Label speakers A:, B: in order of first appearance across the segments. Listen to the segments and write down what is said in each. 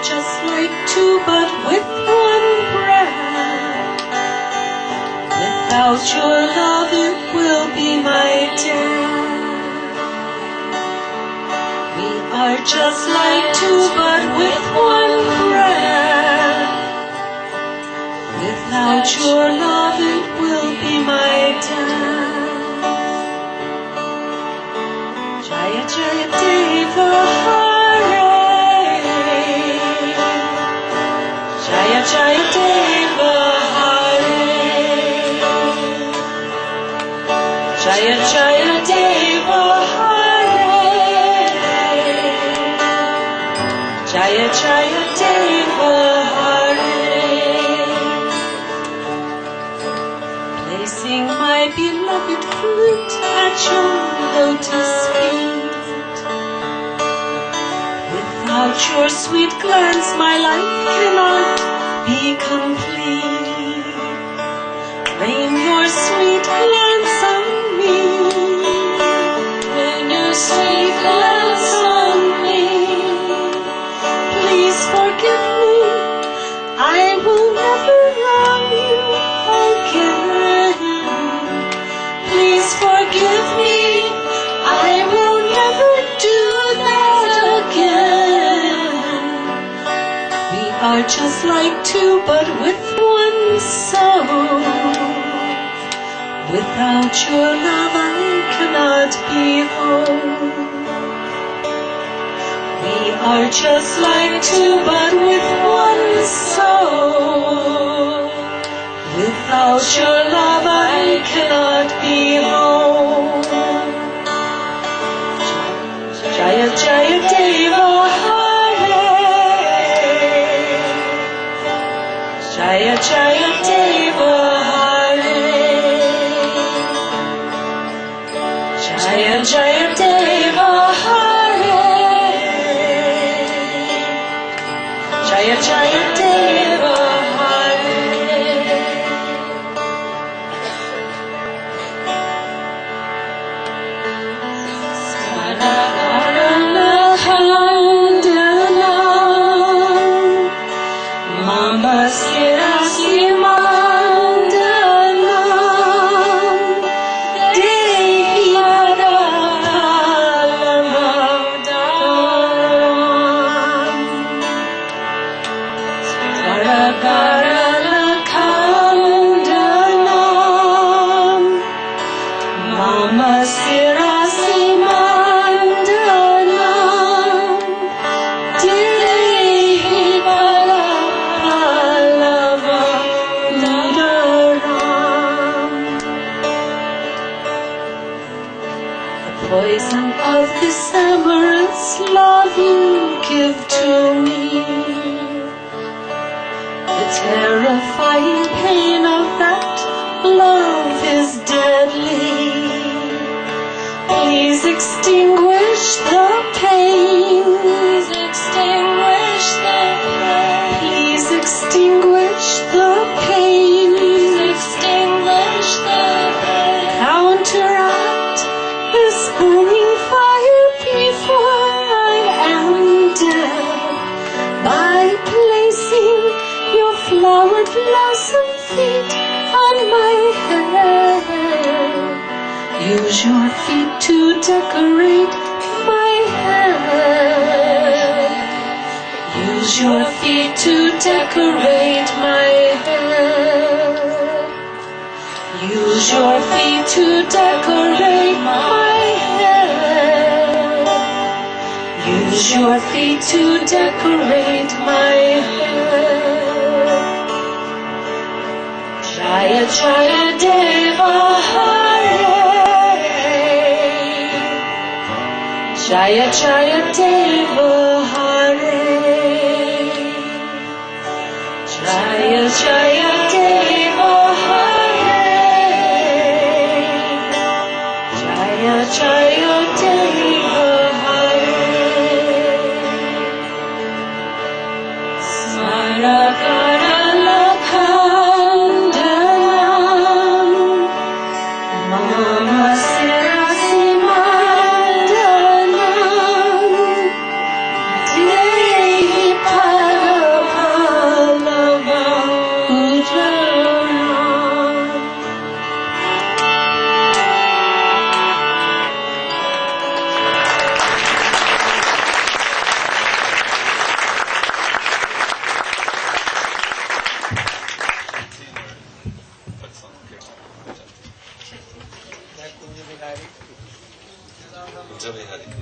A: Just like two, but with one breath. Without your love it will be my death. We are just like two, but with one breath. Without your love it will be my death. Jaya Jaya Deva Hare, Jaya Jaya Deva Hare, Jaya Jaya Deva Hare, Jaya Jaya Deva Hare. Placing my beloved flute at your lotus feet. Without your sweet glance my life cannot be complete. Rain your sweet glance on me. Rain your sweet glance on me. Please forgive me. I will never love you again. Please forgive me. I will never do that again. We are just like two, but with one soul. Without your love I cannot be whole. We are just like two, but with one soul. Without your love I cannot be whole. Jaya Jaya Deva Hare, Jaya Jaya Deva Hare, Jaya Jaya Deva Hare, Jaya Jaya Deva Hare. Mama Sirasi Mandanam Dehi Padapalamadam Tarakaralakhandanam Mama Sirasi Mandanam Dehi Padapalamadam. The poison of this amorous love you give to me. The terrifying pain of that love is deadly. Please extinguish the pain. Please extinguish the pain. Please extinguish the pain. Please extinguish the pain. Counteract this burning fire before I am dead by placing your flower blossom feet on my head. Use your feet to decorate my head. Use your feet to decorate my head. Use your feet to decorate my head. Use your feet to decorate my head. Jaya Jaya Deva Hare, Jaya Jaya Deva Hare, Jaya Jaya Deva Hare, Jaya Jaya Deva Hare. Smarakaralakhandanam Mama Sirasi Mandanam Dehi Padapalamadam.
B: Jai Hari.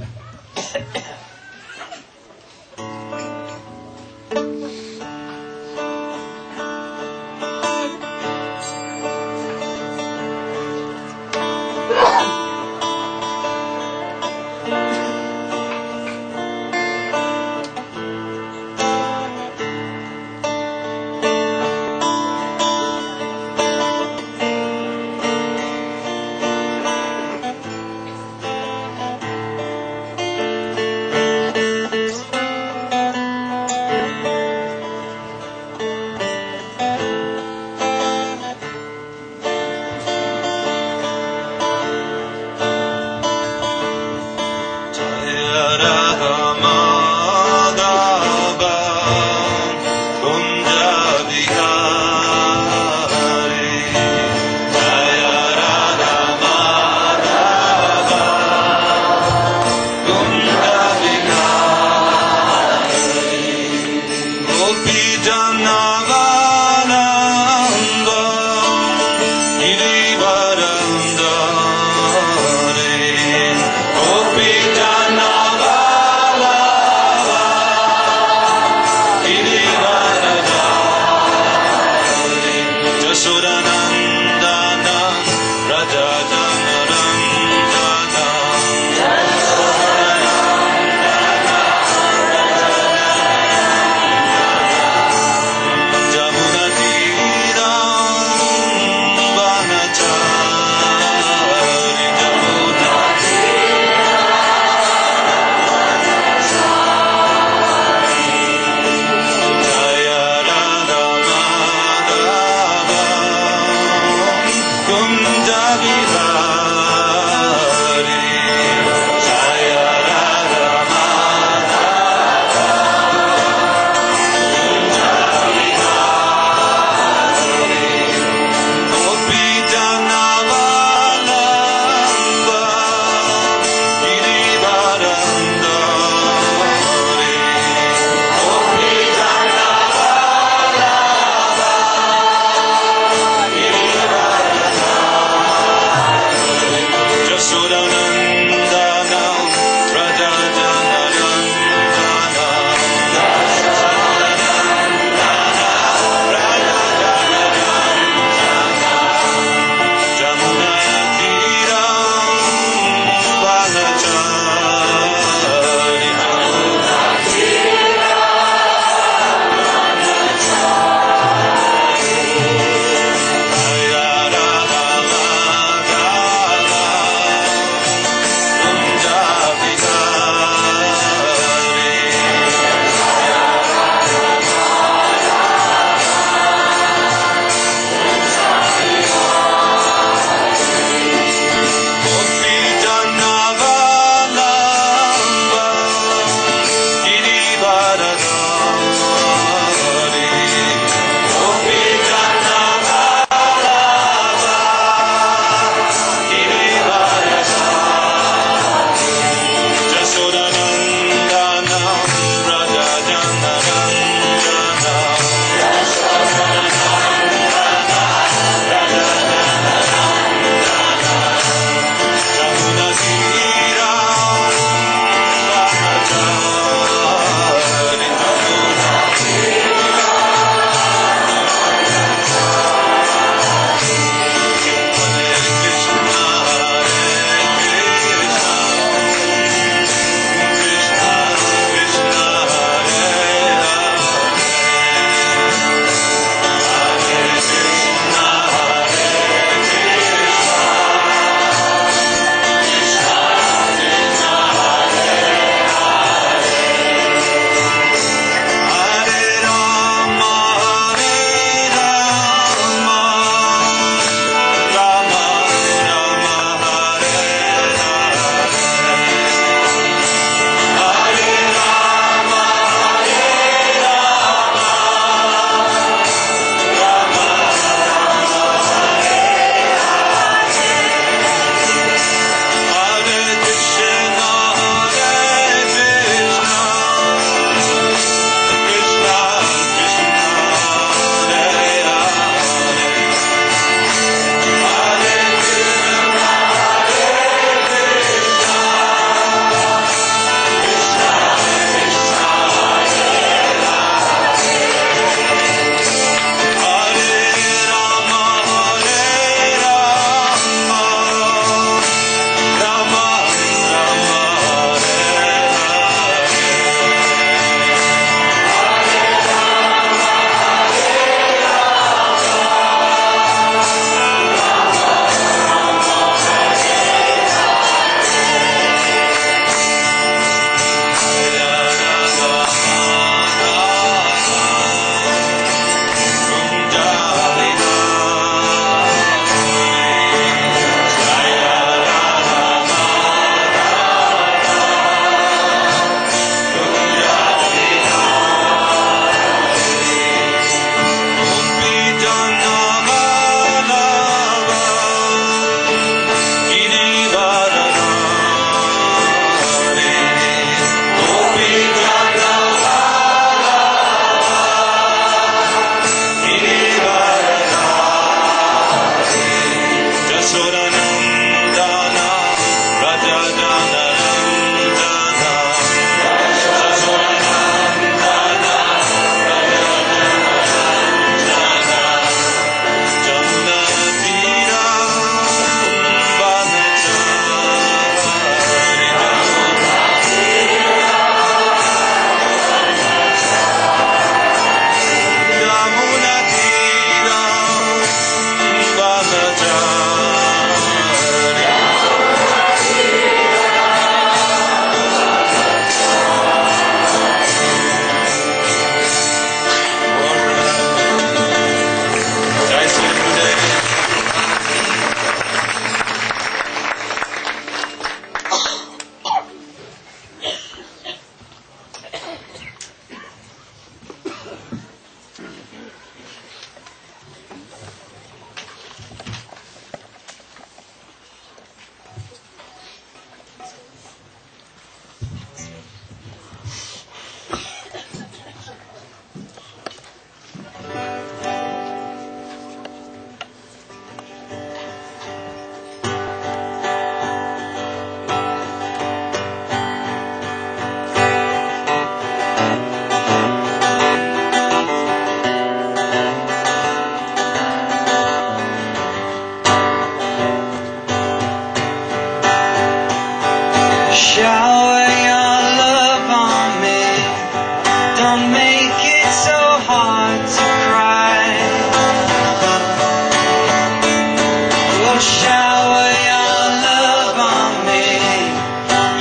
B: shower your love on me.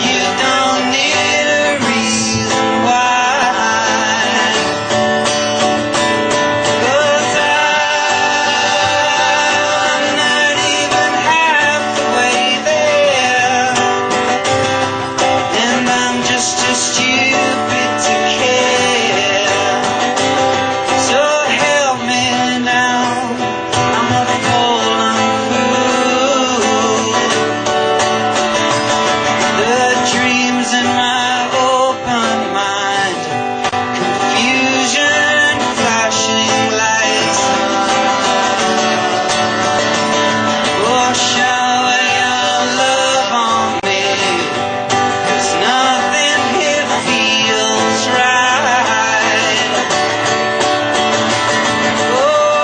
B: You don't need a reason why. 'Cause I'm not even halfway there, and I'm just too stupid to care. So help me now, I'm a fallen fool. The dreams in my open mind, confusion flashing like sun. Oh, shower your love on me, 'cause nothing here feels right. Oh,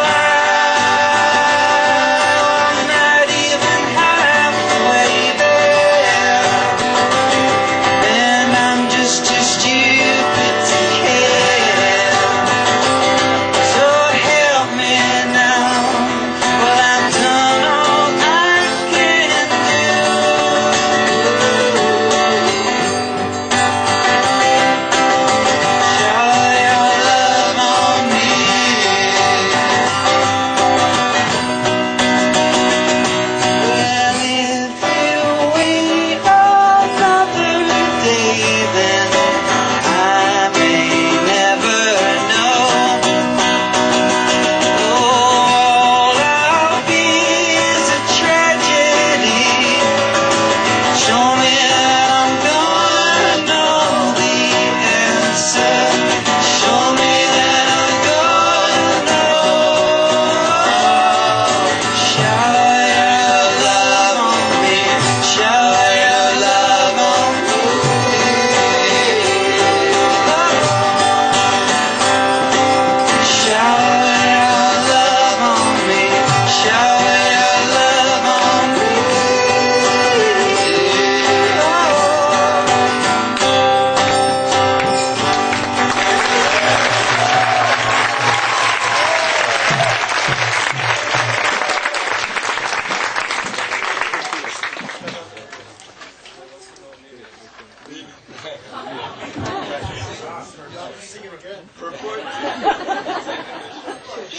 B: I'm not even halfway there, and I'm just too stupid to care. So help me now, well, I've done all I can do. Shower your love on me. Well, if you wait another day, then I may never know. All I'll be is a tragedy. Show me that I'm gonna know the answer. Show me that I'm gonna know. Shower your love on me. Shower your love on me. Shower your love on me. Shower your love on me.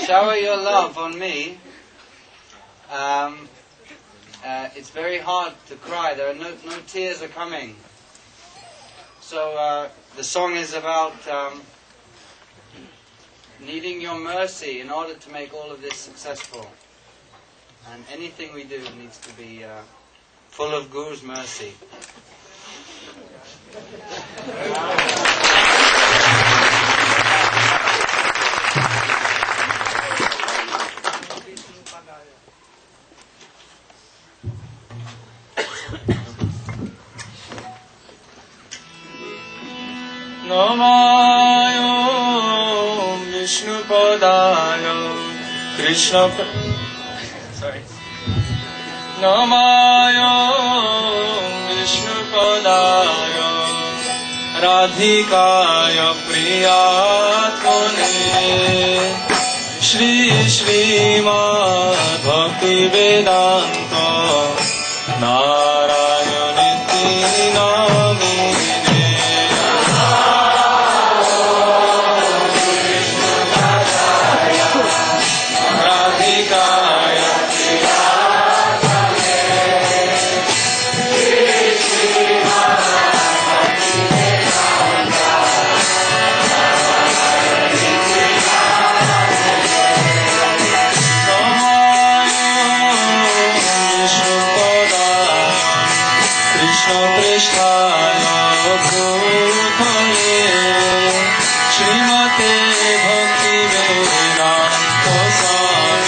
B: Shower your love on me. It's very hard to cry. There are no tears are coming. So the song is about needing your mercy in order to make all of this successful. And anything we do needs to be full of Guru's mercy. Namayo Vishnu Padaya Krishna Sorry. Namayo Vishnu Padaya Radhikaya Priyatmane Srimad Bhaktivedanta Narayan Namine Srimate Bhaktivedanta Swami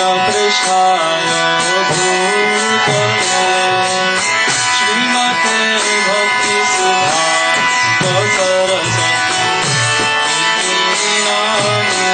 C: कृष्णाय भूतले श्रीमते भक्ति सिद्धान्त सरस्वती नामिने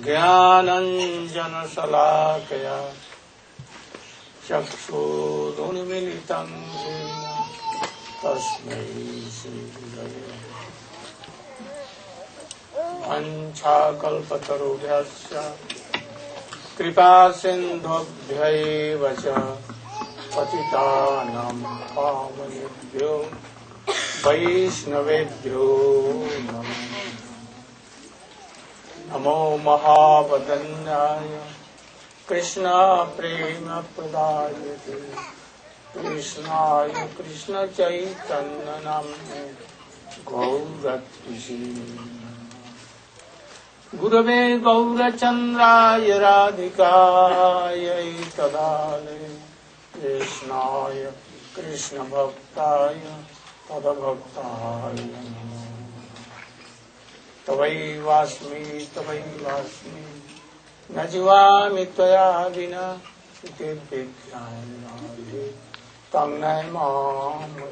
D: ज्ञानञ्जनशलाकया चक्षुरुन्मिलितं येन तस्मै श्रीगुरवे वञ्चाकल्पतरुभ्यश्च कृपासिन्धुभ्यैव च पतितानां पावनेभ्यो वैष्णवेभ्यो नमः। नमो महावदन्याय कृष्ण प्रेम प्रदायते कृष्णाय कृष्ण चैतन्य नाम्ने गौरत्विषे गुरवे गौरचन्द्राय राधिकायै तदालये कृष्णाय कृष्णभक्ताय तदभक्ताय नमः। तवैवास्मि तवैवास्मि न जीवामि त्वया विना इति विज्ञानाय तं Namami.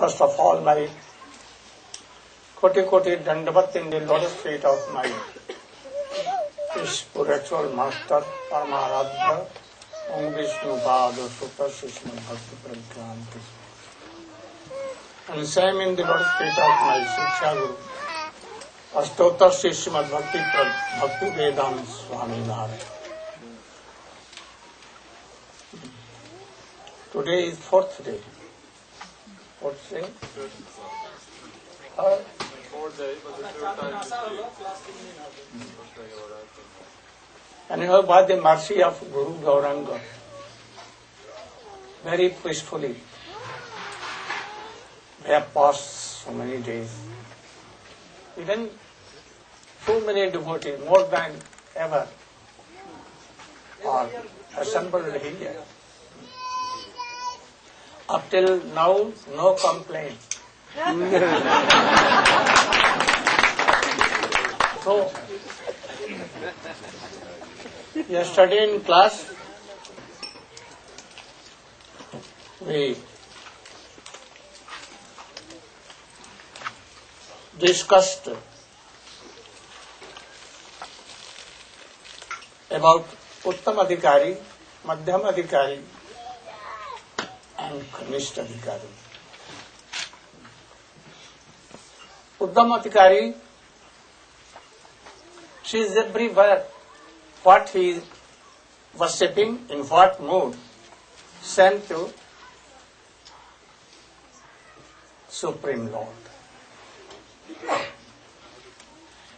D: First of all, my koti dandavat in the lotus feet of my spiritual master, Paramaradha, Om Vishnu Pada Sutta Srimad Bhaktivedanta. And same in the lotus feet of my Shiksha Guru, Ashtotar Srimad Bhaktivedanta Swami Narayan. Today is fourth day. Fourth day?
C: Fourth day, but the third time is
D: and you know, by the mercy of Guru Gauranga, very peacefully, we have passed so many days. Even so many devotees, more than ever, are assembled here. Up till now, no complaint. So, yesterday in class, we discussed about Uttam Adhikari, Madhyam Adhikari, and Kanishta Adhikari. Uttam Adhikari, she is everywhere. What he is worshipping, in what mood, sent to Supreme Lord.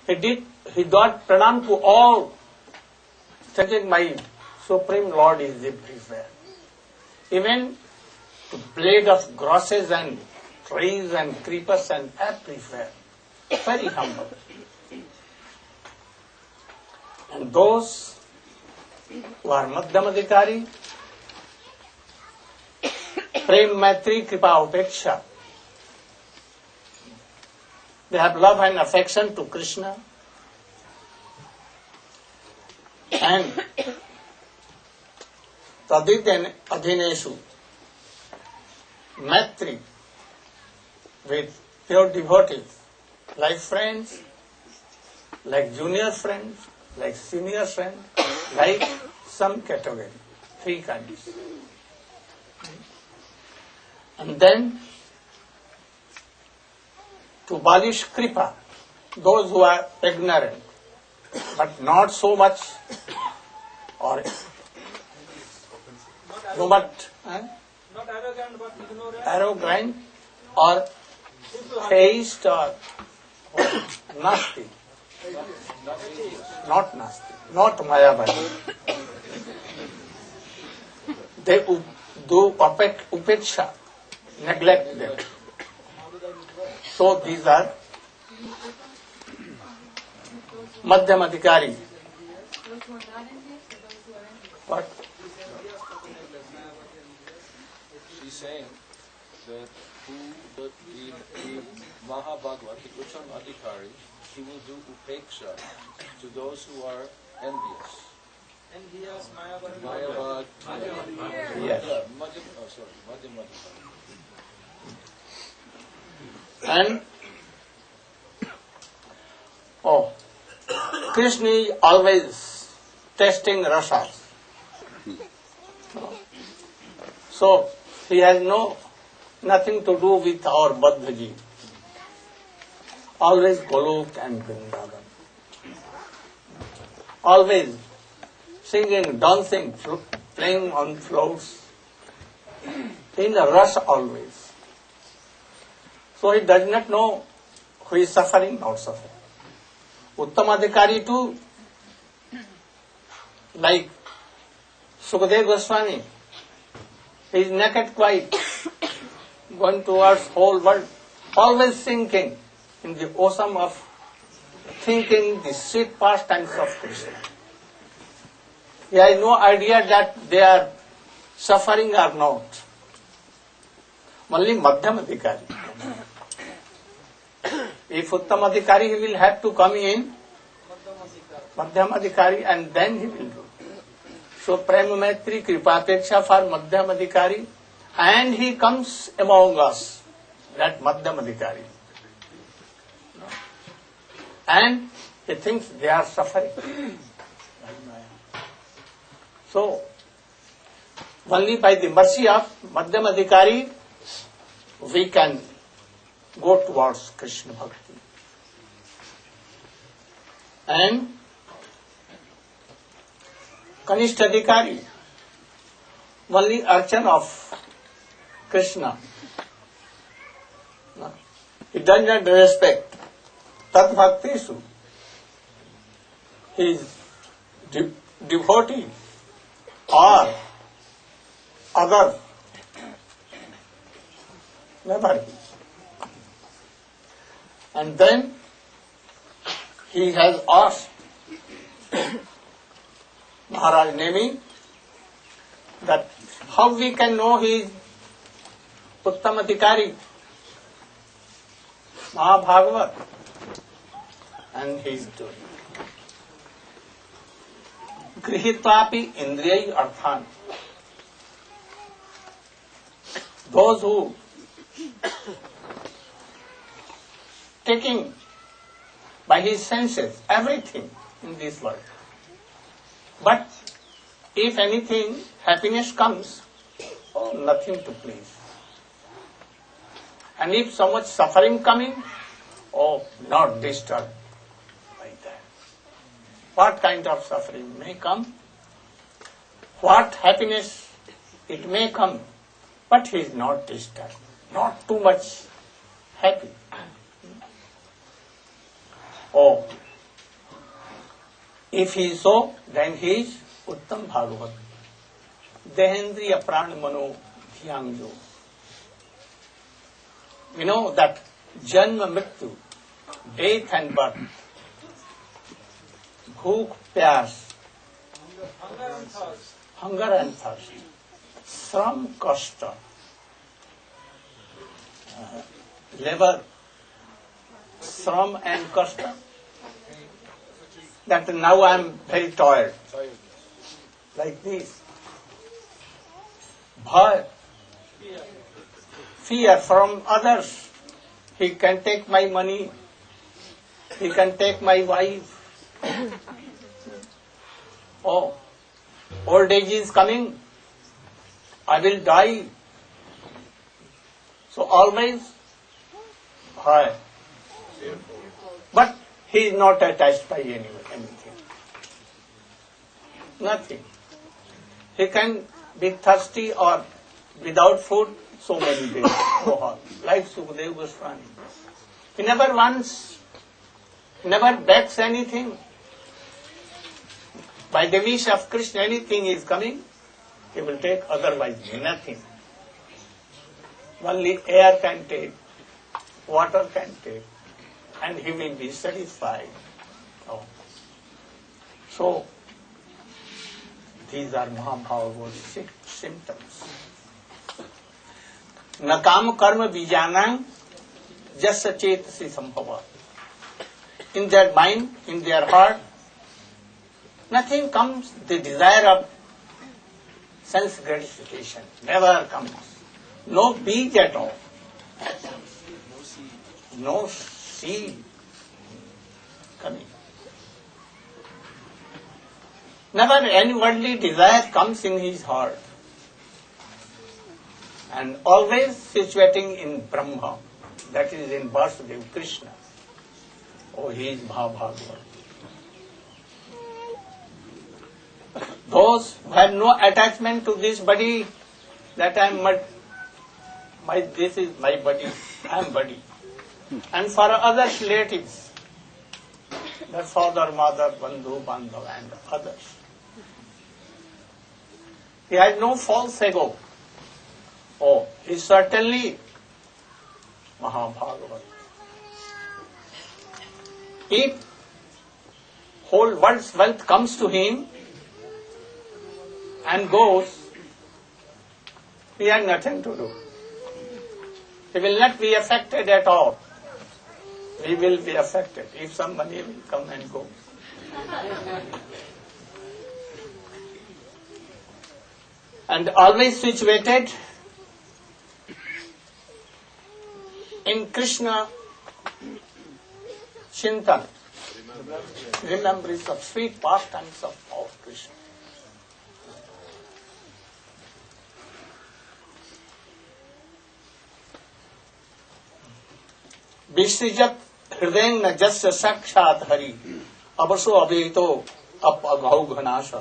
D: He got pranam to all, thinking my Supreme Lord is everywhere. Even to blade of grasses and trees and creepers and everywhere. Very humble. And those who are Madhyam Adhikari, Prem Maitri Kripa Upeksha, they have love and affection to Krishna, and Tadit Adhineshu, Maitri, with pure devotees, like friends, like junior friends, like senior friends, like some category, three kinds. And then to banish kripa, those who are ignorant, but not so much, or no, but
E: not arrogant, but ignorant.
D: arrogant, or taste, or nasty. Not nasty, not mayavadi. They do upeksha, neglect them. So these are Madhyam Adhikari. What?
C: She's saying that the Mahabhagavat, the Uttam Adhikari, he will do upeksha to those who are envious.
E: Envious, Mayavad.
C: Mayavad.
D: Yes.
C: Madhyam Adhikari.
D: And Krishna is always testing rasas. So he has nothing to do with our Baddhaji. Always Golok and Vrindavan. Always singing, dancing, playing on floats. In a rush always. So he does not know who is suffering, not suffering. Uttamadhikari too, like Sukadeva Goswami, he is naked quiet, going towards whole world, always sinking in the ocean of thinking the sweet pastimes of Krishna. He has no idea that they are suffering or not. Only Madhyamadhikari. If Uttamadhikari, he will have to come in Madhyamadhikari and then he will do. So Prema Maitri, Kripapeksha for Madhyamadhikari, and he comes among us, that Madhyamadhikari. And he thinks they are suffering. So, only by the mercy of Madhyamadhikari, we can go towards Krishna Bhakti. And Kanishtadhikari, only archan of Krishna. He does not respect Tat Bhaktesu. He is devotee or other. Never. And then he has asked Maharaj Nemi that how we can know he is Uttamadhikari, Mahabhagavat, and he is doing. Grihitvapi Indriyai Arthan. Those who taking by his senses everything in this world. But if anything, happiness comes, nothing to please. And if so much suffering coming, not disturbed by that. What kind of suffering may come, what happiness it may come, but he is not disturbed, not too much happy. If he is so, then he is Uttam Bhagavat. Dehendriya Pran Mano Dhyangyo. We know that Janma Mrityu, death and birth, Bhook Pyas, hunger and thirst, Shram Kashta, labor, Shram and Kashta, that now I am very tired, like this. Bhaya, fear from others. He can take my money, he can take my wife. Old age is coming, I will die. So always bhaya. But he is not attached by anything. Nothing. He can be thirsty or without food so many days. Like Sukadeva Goswami. He never wants, never begs anything. By the wish of Krishna, anything is coming, he will take, otherwise nothing. Only air can take, water can take, and he will be satisfied. So, these are Mahabhagavat's symptoms. न काम कर्म बीजानां जस्य चेतसि संभवा. In their mind, in their heart, nothing comes, the desire of sense gratification never comes. No beach at all. No seed coming. Never any worldly desire comes in his heart. And always situating in Brahma, that is in Vasudeva Krishna. Oh, he is Bhagavad. Those who have no attachment to this body, that this is my body, I am body. And for other relatives, their father, mother, bandhu, bandhav and others. He has no false ego. Oh, he is certainly Mahabhagavat. If whole world's wealth comes to him and goes, he has nothing to do. He will not be affected at all. We will be affected if some money will come and go. And always situated in Krishna Chintan, remembrance of sweet pastimes of Krishna. विसृजत हृदय न जस्य साक्षात हरि अवसो अभेतो अप अघौघनाश.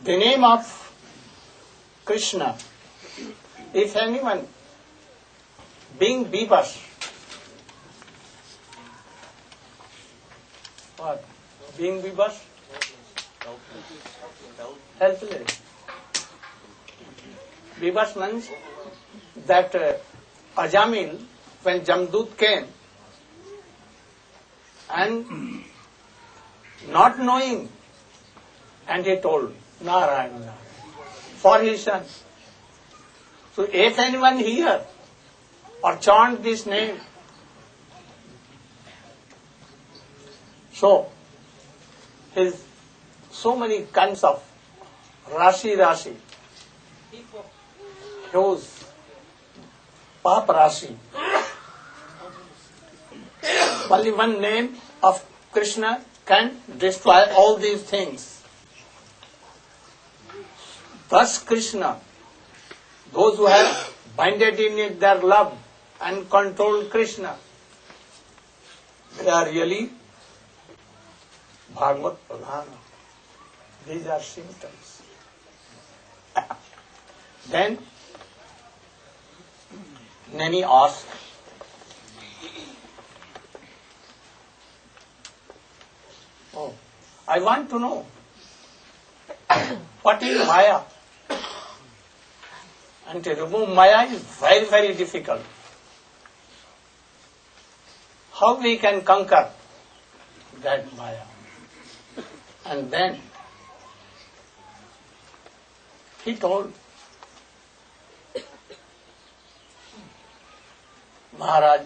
D: The name of Krishna, if anyone being beavers, what? Being beavers? Helpless. Beavers means that Ajamil, when Jamdut came, and not knowing, and he told Narayan for his son. So if anyone hear or chant this name, so his so many kinds of Rashi, whose Pap Rashi. Only one name of Krishna can destroy all these things. Thus Krishna, those who have binded in it their love and controlled Krishna, they are really Bhagavad Pradhana. These are symptoms. Then Nani asked, oh, I want to know what is Maya? And to remove Maya is very, very difficult. How we can conquer that Maya? And then he told Maharaj,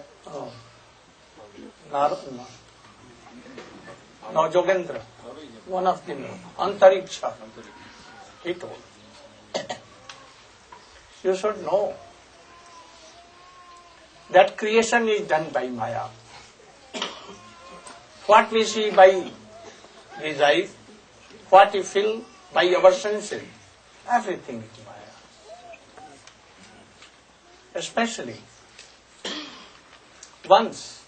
D: Narayan, no, Jogendra, one of them, Antariksha, he told. You should know that creation is done by Maya. What we see by his eyes, what we feel by our senses, everything is Maya. Especially once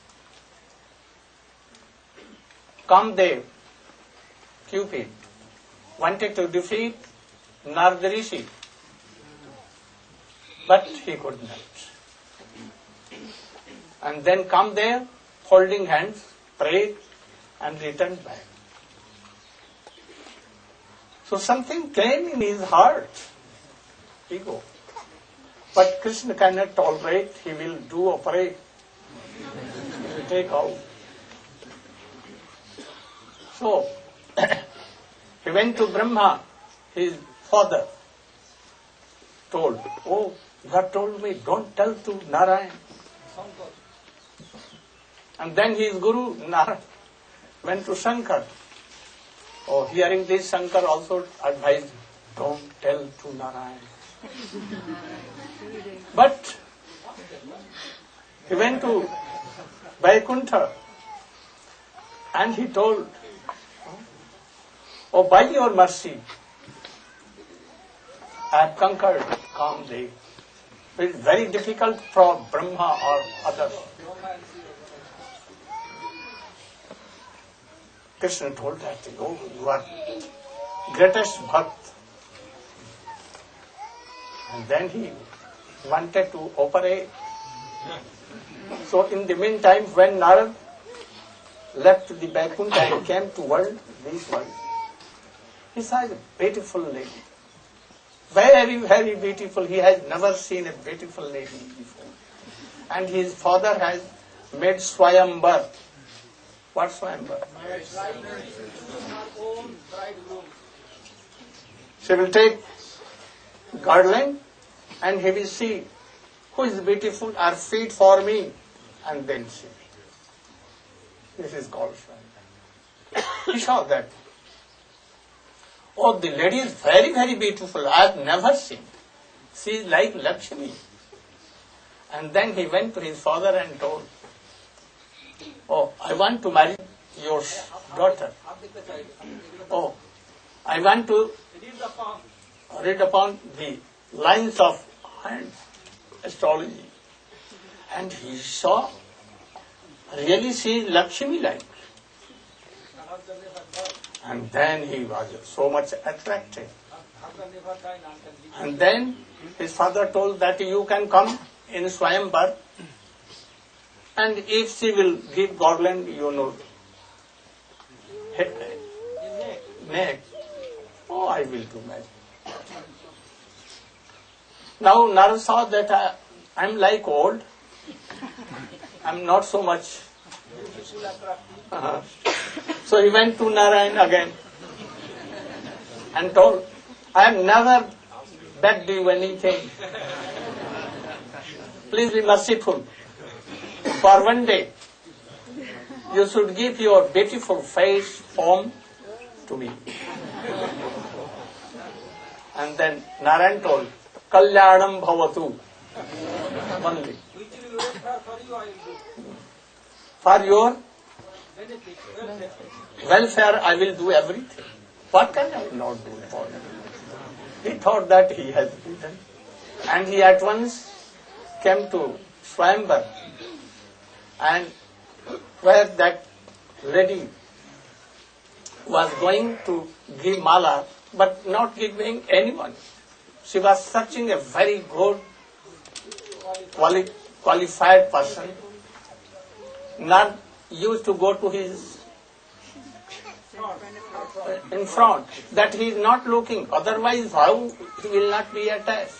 D: Kamdev, Cupid, wanted to defeat Narada Rishi, but he could not. And then Kamdev, holding hands, prayed and returned back. So something came in his heart, ego. But Krishna cannot tolerate, he will do operate. He will take out. So, he went to Brahma, his father, told, oh, you have told me, don't tell to Narayan. And then his guru, Narayan, went to Shankar. Oh, hearing this, Shankar also advised, don't tell to Narayan. But he went to Vaikuntha and he told, oh, by your mercy, I have conquered Kamdev. It is very difficult for Brahma or others. Krishna told that, oh, you are greatest bhakt. And then he wanted to operate. So in the meantime, when Narad left the Vaikuntha and came to this world, he saw a beautiful lady. Very, very beautiful. He has never seen a beautiful lady before. And his father has made Swayambar. What Swayambar? She will take garland and he will see who is beautiful or fit for me, and then see. This is called Swayambar. He saw that. Oh, the lady is very, very beautiful. I have never seen. She is like Lakshmi. And then he went to his father and told, oh, I want to marry your daughter. Oh, I want to read upon the lines of hand astrology. And he saw, really she is Lakshmi like. And then he was so much attracted. And then his father told that you can come in Swayambar, and if she will give garland, neck, oh, I will do magic. Now Narad saw that I am like old. I am not so much. So he went to Narayan again and told, I have never begged you anything. Please be merciful. For one day, you should give your beautiful face, form to me. And then Narayan told, Kalyanam Bhavatu. Only. For your welfare, I will do everything. What can I not do for you? He thought that he has written. And he at once came to Swayambar, and where that lady was going to give mala, but not giving anyone. She was searching a very good, qualified person, not used to go to his in front, that he is not looking, otherwise how he will not be attached.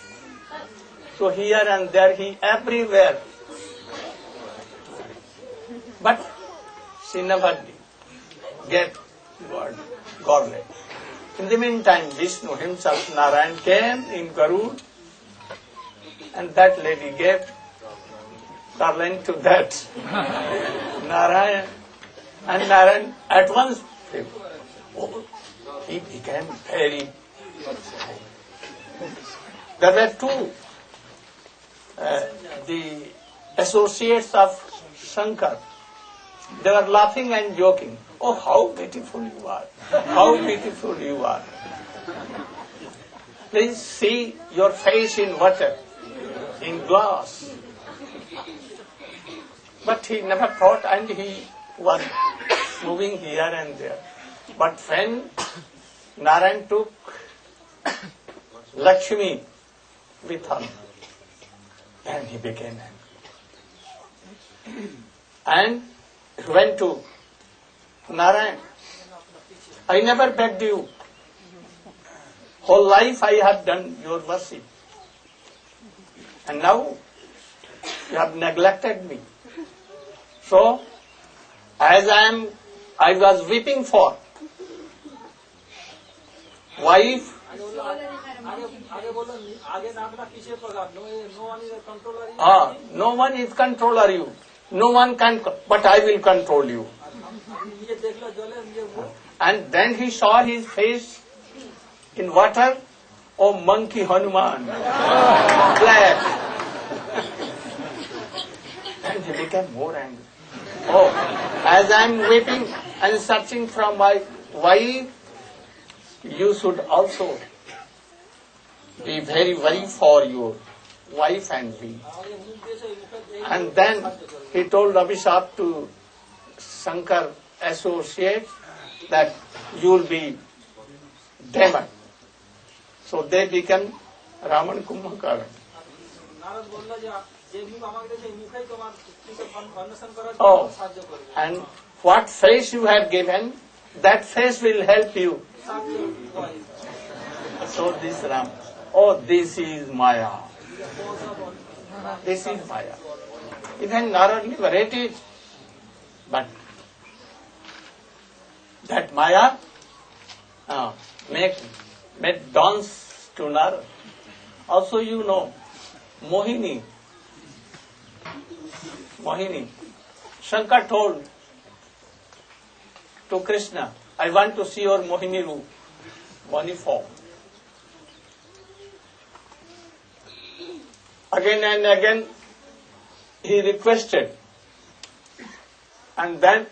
D: So here and there, he everywhere. But she never get garland. In the meantime, Vishnu himself, Narayan, came in Garud, and that lady gave garland to that Narayan. And Narayan at once, he became very. There were two the associates of Shankar. They were laughing and joking. Oh, how beautiful you are! How beautiful you are! Please see your face in water, in glass. But he never thought, and he was moving here and there. But when Narayan took Lakshmi with him, then he became angry. And he went to Narayan. I never begged you. Whole life I have done your worship. And now you have neglected me. So, as I was weeping for wife No one is controller you. No one can, but I will control you. And then he saw his face in water. Oh, monkey Hanuman, black. And he became more angry. Oh, as I am weeping and searching for my wife, you should also be very worried for your wife and me. And then he told Abhishek to Shankar associate that you will be demon. So they became Raman Kumbhakara. Oh, and what face you have given, that face will help you. So this Ram, oh, this is Maya. This is Maya. Even Narayan liberated, but that Maya made dance to Narayan. Also you know, Mohini. Shankar told to Krishna, I want to see your Mohini roop, Mohini form. Again and again he requested, and then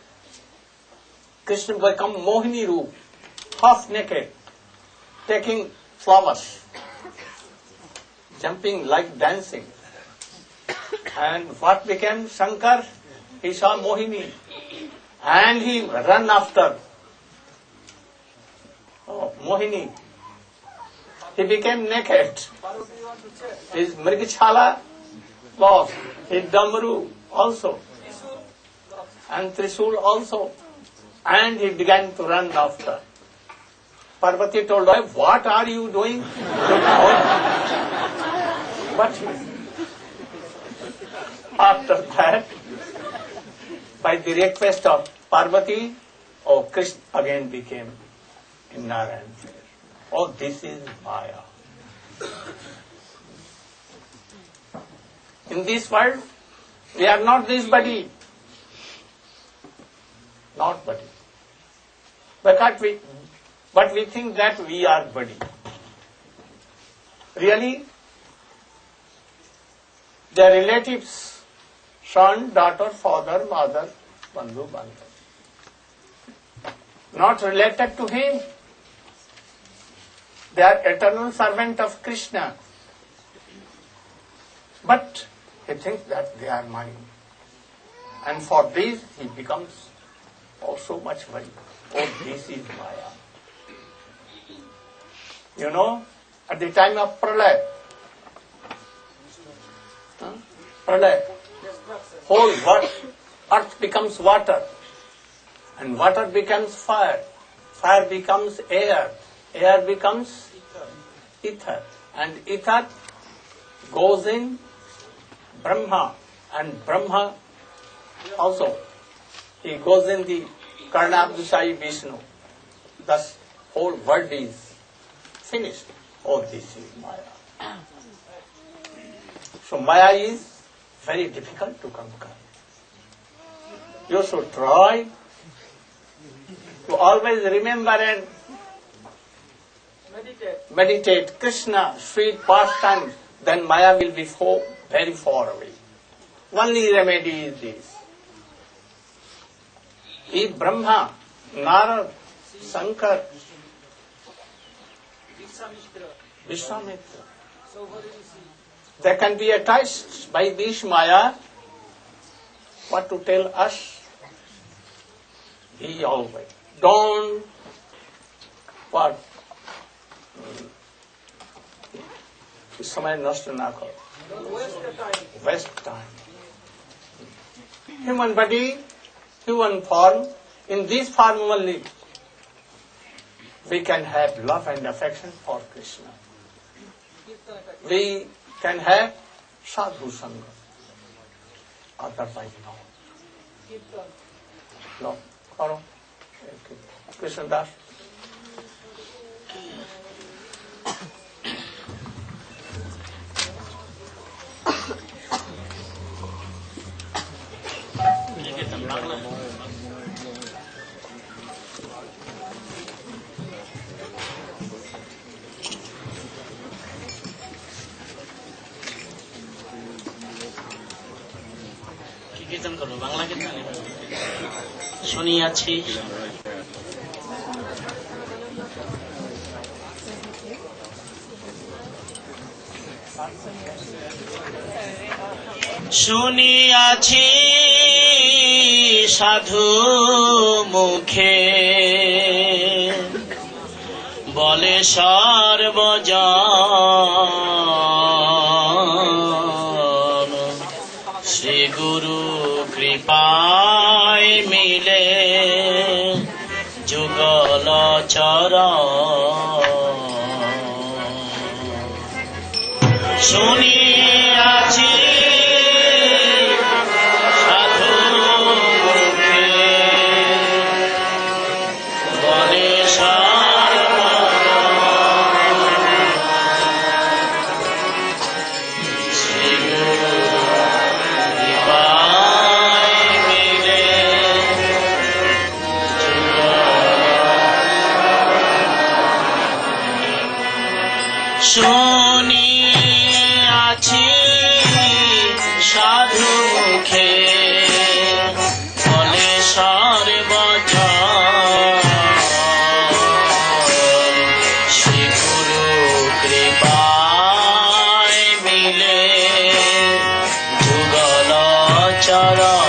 D: Krishna became Mohini roop, half naked, taking flowers, jumping like dancing. And what became Shankar? He saw Mohini and he ran after Mohini. He became naked. His Mrigichala lost, his Damru also, and Trishul also. And he began to run after. Parvati told him, what are you doing? But after that, by the request of Parvati, Krishna again became in Narayan. Oh, this is Maya. In this world, we are not this body. Not body. But we think that we are body. Really, their relatives, son, daughter, father, mother, bandhu, bandhu, not related to him. They are eternal servant of Krishna. But he thinks that they are mine. And for this he becomes also much worried. Oh, this is Maya. You know, at the time of Pralay, whole earth becomes water, and water becomes fire, fire becomes air, air becomes ether, and ether goes in Brahma, and Brahma also, he goes in the Karnabdusai Vishnu. Thus, whole world is finished. Oh, this is Maya. So Maya is very difficult to conquer. You should try to always remember and meditate Krishna, sweet pastimes, then Maya will be very far away. Only remedy is this. If Brahma, Narad, Shankar, Vishwamitra, they can be attached by this Maya, what to tell us? He always, don't, what? इस समय नष्ट ना करो, waste time. Human body, human form, in this form only we can have love and affection for Krishna. We can have sadhu sangha, otherwise no. No, karo. Krishna Das.
F: কীর্তন করবো, বাংলা কীর্তন শুনিয়াছি। শুনিয়াছি সাধু মুখে বলে সর্বজন, শ্রী গুরু কৃপায় মিলে যুগল চরণ। শুনিয়াছি সাধু মুখে বলে শ্রী গুরু কৃপায় মিলে শুনিয়াছি সাধু মুখে বলে সর্বজন, শ্রী গুরু কৃপায় মিলে যুগল চরণ।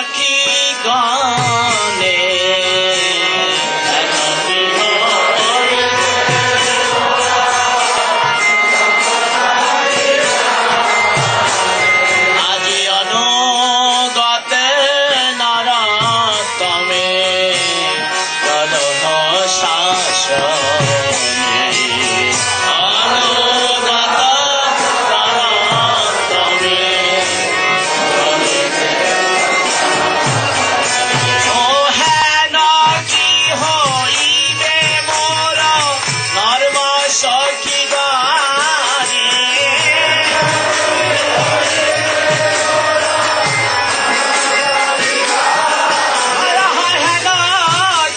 F: সখী গানে আজি অনুগতে নরতমে কলহ শাসনে অনুগত নরতমে ও হেন কি হইবে মোর নর্ম সখী গানে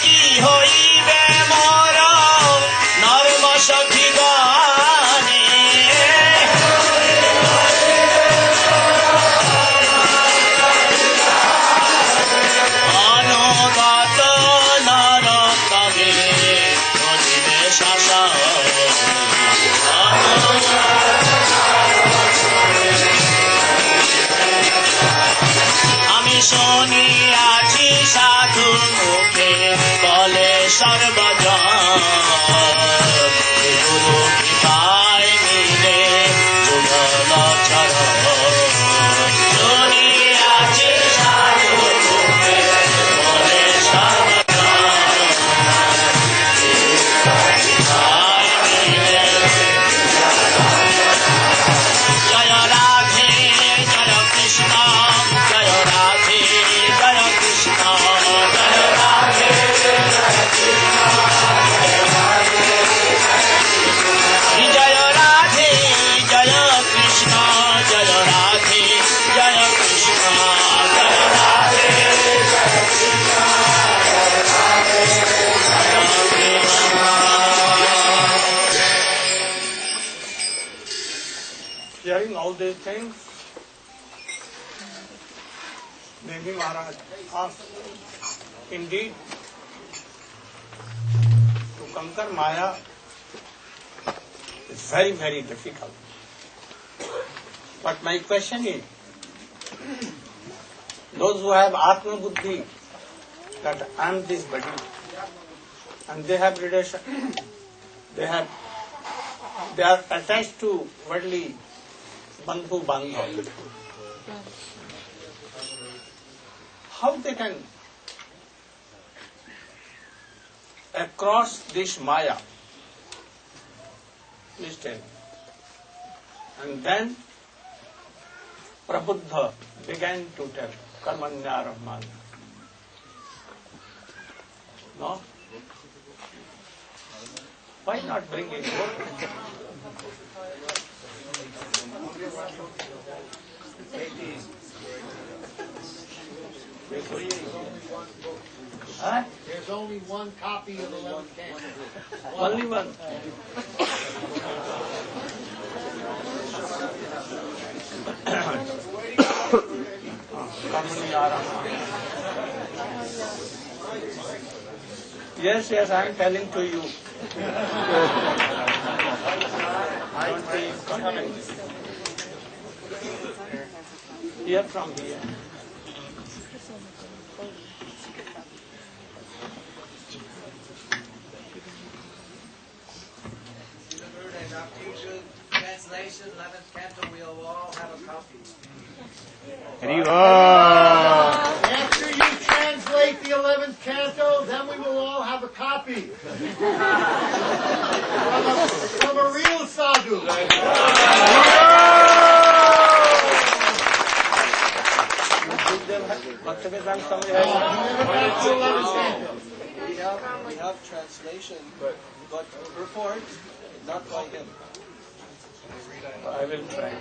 F: কি হইবে মোর নর্ম সখী গানে অনুগত নরতমে করিবে শাসন আমি শুনিয়াছি সাধু মুখে বলে সর্বজন গুরু কৃপায় মিলে যুগল চরণ শুনিয়াছি সাধু মুখে বলে সর্বজন কৃপায় মিলে জয় রাধে জয় কৃষ্ণ জয় রাধে জয় কৃষ্ণ জয় রাধে জয় কৃষ্ণ জয় রাধে জয় কৃষ্ণ জয় রাধে জয় কৃষ্ণ জয় রাধে জয় Krishna
D: Hearing all these things, maybe Maharaj asked, indeed, to conquer Maya is very, very difficult. But my question is, those who have Atma Buddhi, that I am this body, and they have relation, they are attached to worldly bandhu bandhav. How they can across this Maya? Please tell me. And then Prabuddha began to tell Karmanya Rahman. No? Why not bring it more? Huh?
G: There's only one copy of the 11th canto.
D: Only one. Yes, yes, I am telling to you. Don't be confused. Hear from here.
E: And our future translation, 11th canto, we'll all have a copy.
G: After you translate the 11th canto, then we will all have a copy. From a real sadhu.
D: Bhaktivedanta
E: We have translation, but purport, not by him.
D: I will try.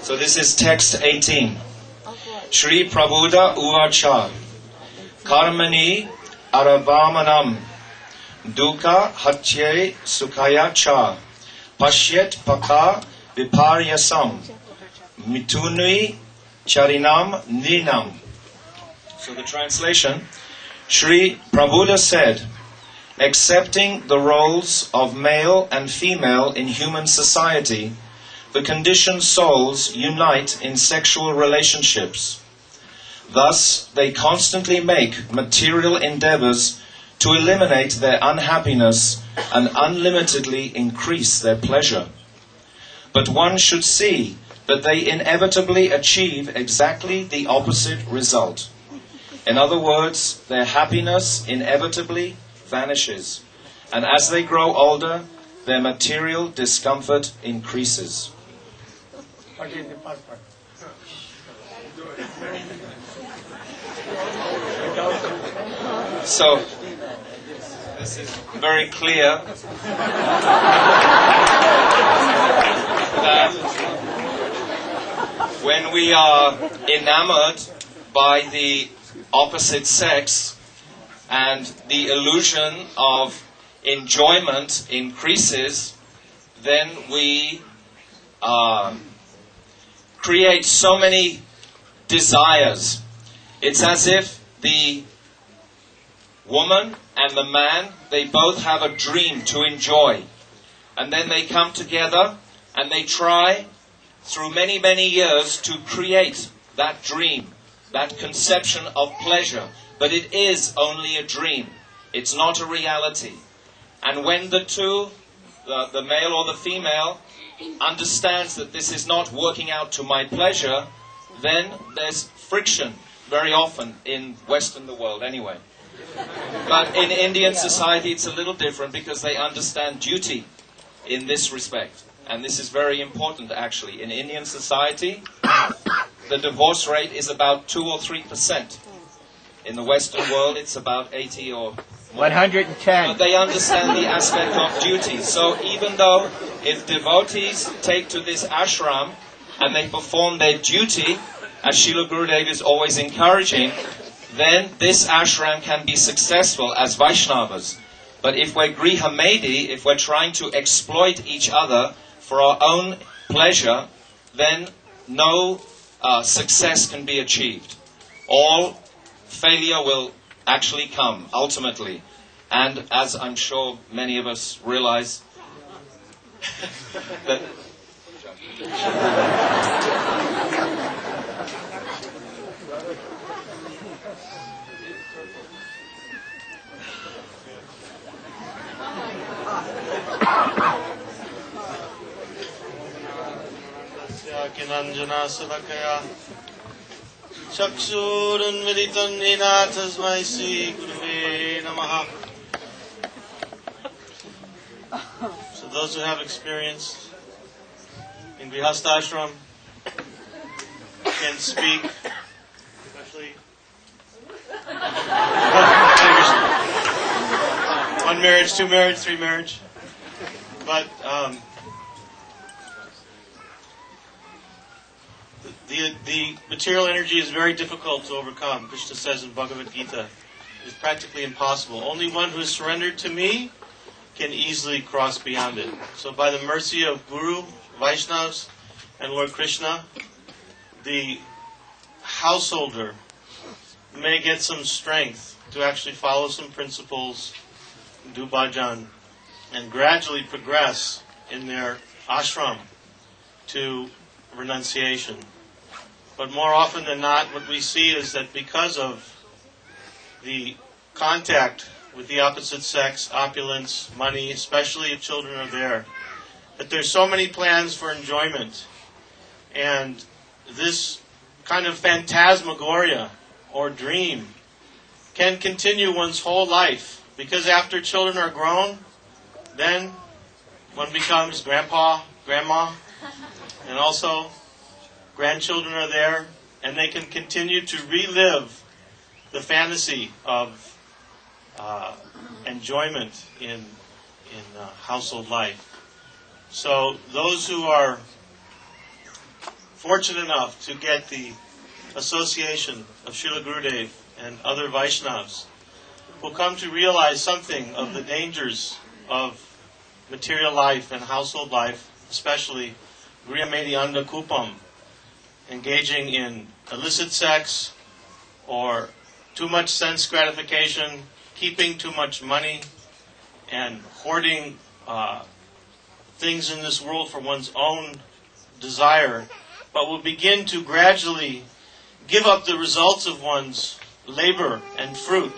H: So this is text 18. Shri Prabhuda Uvacha Karmani Aravamanam Dukkha Hatye Sukhaya Cha Pashyat Paka Viparyasam Mitunui Charinam Ninam. So the translation, Shri Prabhuda said, accepting the roles of male and female in human society, the conditioned souls unite in sexual relationships. Thus, they constantly make material endeavors to eliminate their unhappiness and unlimitedly increase their pleasure. But one should see that they inevitably achieve exactly the opposite result. In other words, their happiness inevitably vanishes, and as they grow older, their material discomfort increases.
D: What is the purpose?
H: So, this is very clear that when we are enamored by the opposite sex and the illusion of enjoyment increases, then we create so many desires. It's as if the woman and the man, they both have a dream to enjoy. And then they come together and they try through many, many years to create that dream, that conception of pleasure. But it is only a dream. It's not a reality. And when the two, the male or the female, understands that this is not working out to my pleasure, then there's friction very often in Western world anyway. But in Indian society it's a little different because they understand duty in this respect. And this is very important actually. In Indian society, the divorce rate is about 2 or 3%. In the Western world it's about 80 or
F: 110.
H: But they understand the aspect of duty. So even though if devotees take to this ashram and they perform their duty, as Srila Gurudev is always encouraging, then this ashram can be successful as Vaishnavas. But if we're Grihamedi, if we're trying to exploit each other for our own pleasure, then no success can be achieved. All failure will actually come, ultimately. And as I'm sure many of us realize, that
I: Kinanjana Sadakaya Chakshurunmilitan Nina Tasmai Sri Guruve Namaha. So those who have experience in Grihastha Ashram can speak, especially one marriage, two marriage, three marriage. But the material energy is very difficult to overcome. Krishna says in Bhagavad Gita, it's practically impossible. Only one who is surrendered to me can easily cross beyond it. So by the mercy of Guru, Vaishnavas, and Lord Krishna, the householder may get some strength to actually follow some principles, do bhajan, and gradually progress in their ashram to renunciation. But more often than not, what we see is that because of the contact with the opposite sex, opulence, money, especially if children are there, that there's so many plans for enjoyment. And this kind of phantasmagoria or dream can continue one's whole life. Because after children are grown, then one becomes grandpa, grandma, and also grandchildren are there, and they can continue to relive the fantasy of enjoyment in household life. So those who are fortunate enough to get the association of Srila Gurudev and other Vaishnavas will come to realize something of the dangers of material life and household life, especially Grihamedi Kupam, engaging in illicit sex or too much sense gratification, keeping too much money, and hoarding things in this world for one's own desire, but will begin to gradually give up the results of one's labor and fruit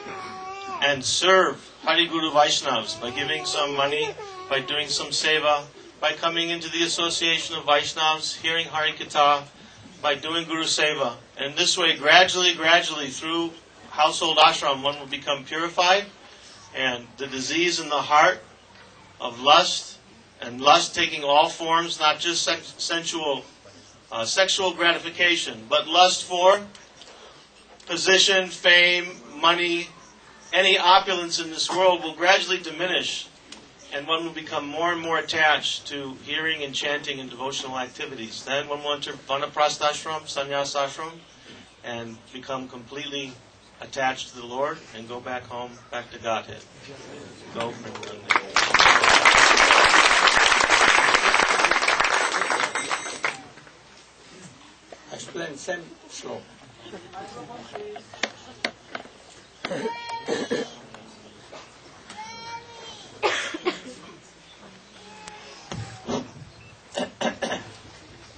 I: and serve Hari Guru Vaishnavas by giving some money, by doing some seva, by coming into the association of Vaishnavas, hearing Hari Katha, by doing Guru Seva. And this way, gradually, through household ashram, one will become purified, and the disease in the heart of lust, and lust taking all forms, not just sexual gratification, but lust for position, fame, money, any opulence in this world will gradually diminish, and one will become more and more attached to hearing and chanting and devotional activities. Then one will enter Vanaprasthashram, Sannyas ashram, and become completely attached to the Lord and go back home, back to Godhead. Go from
D: Explain same slope.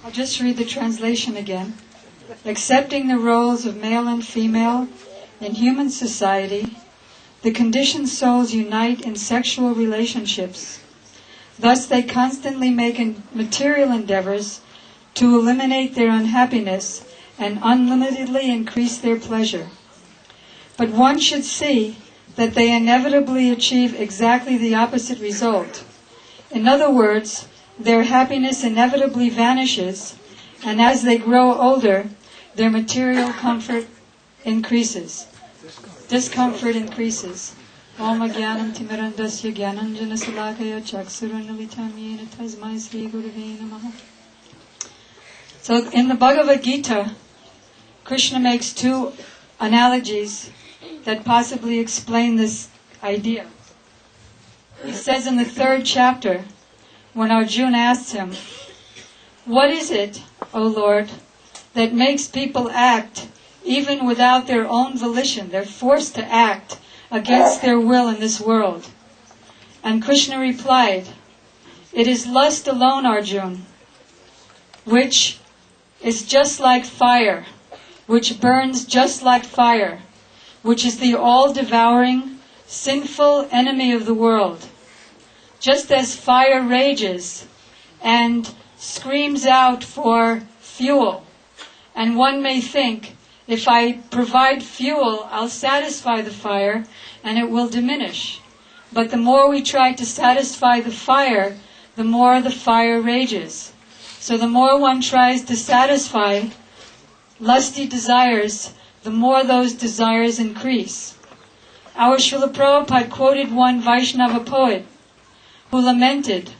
J: I'll just read the translation again. Accepting the roles of male and female in human society, the conditioned souls unite in sexual relationships. Thus they constantly make material endeavors to eliminate their unhappiness and unlimitedly increase their pleasure. But one should see that they inevitably achieve exactly the opposite result. In other words, their happiness inevitably vanishes, and as they grow older, their material comfort increases. Discomfort increases. Om Jnanam Timirandasya Jnananjana Salakaya Chaksurunalitam Yena Tasmai Sri Gurave Namaha. So in the Bhagavad Gita, Krishna makes two analogies that possibly explain this idea. He says in the 3rd chapter, when Arjuna asks him, "What is it, O Lord, that makes people act even without their own volition? They're forced to act against their will in this world." And Krishna replied, "It is lust alone, Arjuna, which is just like fire, which burns just like fire, which is the all-devouring, sinful enemy of the world. Just as fire rages and screams out for fuel, and one may think, if I provide fuel, I'll satisfy the fire and it will diminish. But the more we try to satisfy the fire, the more the fire rages. So the more one tries to satisfy lusty desires, the more those desires increase." Our Srila Prabhupada quoted one Vaishnava poet who lamented,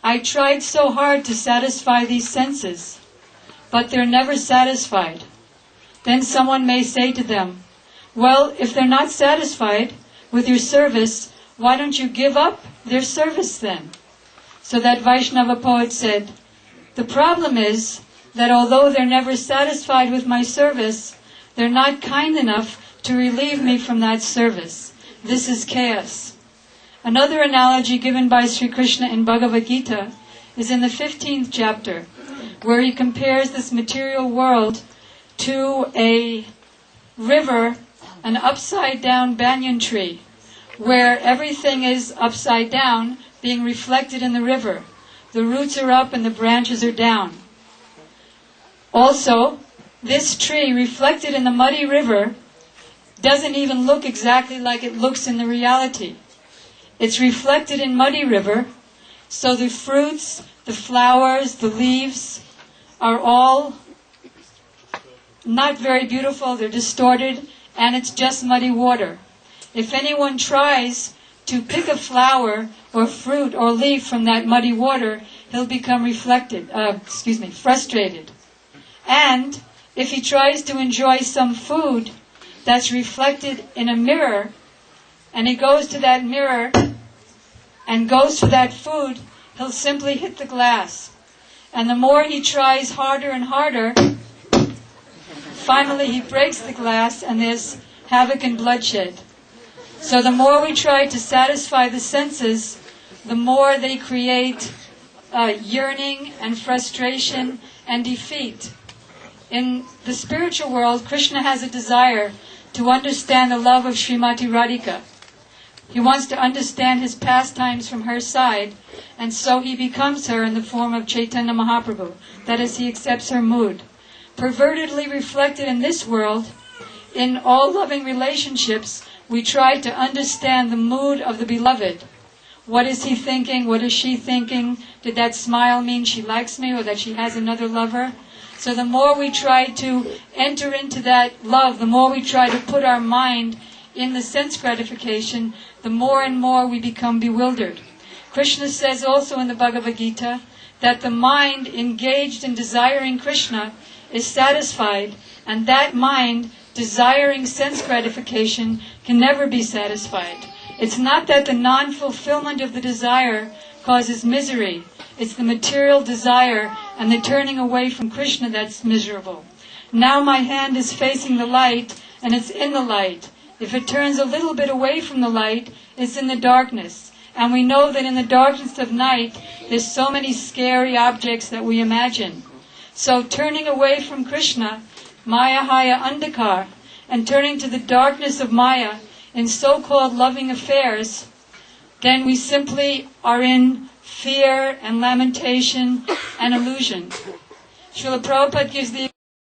J: "I tried so hard to satisfy these senses, but they're never satisfied." Then someone may say to them, "Well, if they're not satisfied with your service, why don't you give up their service then?" So that Vaishnava poet said, "The problem is that although they're never satisfied with my service, they're not kind enough to relieve me from that service. This is chaos." Another analogy given by Sri Krishna in Bhagavad Gita is in the 15th chapter, where he compares this material world to a river, an upside-down banyan tree, where everything is upside down, being reflected in the river. The roots are up and the branches are down. Also, this tree reflected in the muddy river doesn't even look exactly like it looks in the reality. It's reflected in muddy river, so the fruits, the flowers, the leaves are all not very beautiful, they're distorted, and it's just muddy water. If anyone tries to pick a flower or fruit or leaf from that muddy water, he'll become frustrated. And if he tries to enjoy some food that's reflected in a mirror, and he goes to that mirror and goes for that food, he'll simply hit the glass. And the more he tries harder and harder, finally he breaks the glass and there's havoc and bloodshed. So the more we try to satisfy the senses, the more they create yearning and frustration and defeat. In the spiritual world, Krishna has a desire to understand the love of Srimati Radhika. He wants to understand his pastimes from her side, and so he becomes her in the form of Chaitanya Mahaprabhu. That is, he accepts her mood. Pervertedly reflected in this world, in all loving relationships, we try to understand the mood of the beloved. What is he thinking? What is she thinking? Did that smile mean she likes me or that she has another lover? So the more we try to enter into that love, the more we try to put our mind in the sense gratification, the more and more we become bewildered. Krishna says also in the Bhagavad Gita that the mind engaged in desiring Krishna is satisfied, and that mind desiring sense gratification can never be satisfied. It's not that the non-fulfillment of the desire causes misery. It's the material desire and the turning away from Krishna that's miserable. Now my hand is facing the light and it's in the light. If it turns a little bit away from the light, it's in the darkness. And we know that in the darkness of night, there's so many scary objects that we imagine. So turning away from Krishna, Maya Haya Andhakar, and turning to the darkness of Maya in so-called loving affairs, then we simply are in fear and lamentation and illusion. Srila Prabhupada gives the